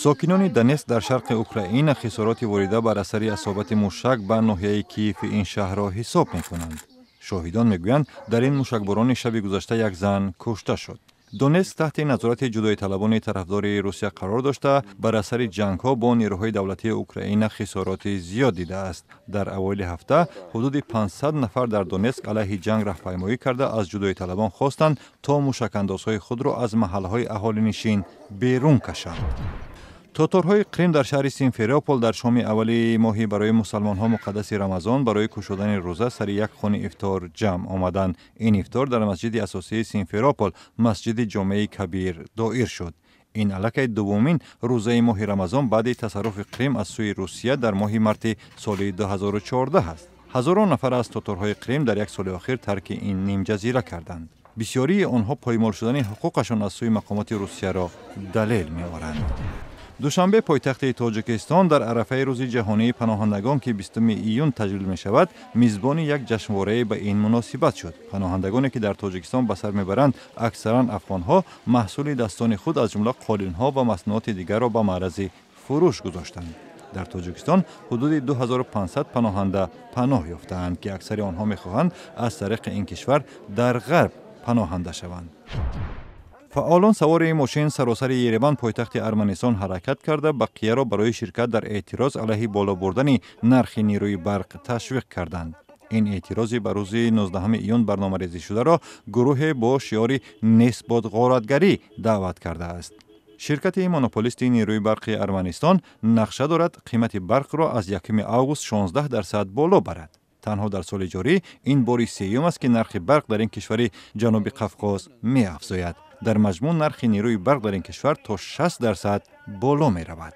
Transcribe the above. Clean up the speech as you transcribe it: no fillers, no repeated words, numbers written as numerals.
ساکنان دنیتسک در شرق اوکراین خسارات واریده بر اثر اصابت موشک به ناحیه کیف این شهر را حساب می‌کنند. شاهدان میگویند در این موشکباران شب گذشته یک زن کشته شد. دونتسک تحت نظارت جدایی طلبان طرفدار روسیه قرار داشته بر اثر جنگ‌ها با نیروهای دولتی اوکراین خسارات زیاد دیده است. در اوایل هفته حدود 500 نفر در دونتسک علیه جنگ راهپیمایی کرده از جدایی طلبان خواستند تا موشک‌اندازهای خود را از محل‌های اهالی نشین بیرون کشند. تاتارهای قریم در شهر سیمفروپول در شام اولی ماهی برای مسلمان‌ها مقدس رمضان برای گشودن روزه سر یک خانه افطار جمع آمدند. این افطار در مسجد اساسی سیمفروپول، مسجد جامع کبیر دایر شد. این الکی دومین روزه ماه رمضان بعد تصرف قریم از سوی روسیه در ماه مارت سال 2014 است. هزاران نفر از تاتارهای قریم در یک سال اخیر ترک این نیم جزیره کردند. بسیاری آنها پایمال شدن حقوقشان از سوی مقامات روسیه را دلیل می‌آورند. دوشنبه پایتخت تاجیکستان در عرفه روز جهانی پناهندگان که 20 ایون تجلیل می شود میزبان یک جشنواره به این مناسبت شد. پناهندگانی که در تاجیکستان به سر میبرند اکثرا افغانها محصول دستان خود از جمله قالین‌ها و مصنوعات دیگر را به معرض فروش گذاشتند. در تاجیکستان حدود 2500 پناهنده پناه یافتند که اکثر آنها میخواهند از طریق این کشور در غرب پناهنده شوند. فعالان سوار ماشین سراسر یریوان پایتخت ارمنستان حرکت کرده بقیه را برای شرکت در اعتراض علیه بالا بردن نرخ نیروی برق تشویق کردند. این اعتراض به روز 19 ایون برنامه‌ریزی شده را گروه با شعار نسبت غارتگری دعوت کرده است. شرکت مونوپولیست نیروی برق ارمنستان نقشه دارد قیمت برق را از 1 آگوست 16% بالا برد. تنها در سال جاری این باری سیوم است که نرخ برق در این کشور جنوبی قفقاز می افزاید. در مجموع نرخ نیروی برق در این کشور تا 60% بالا می رود.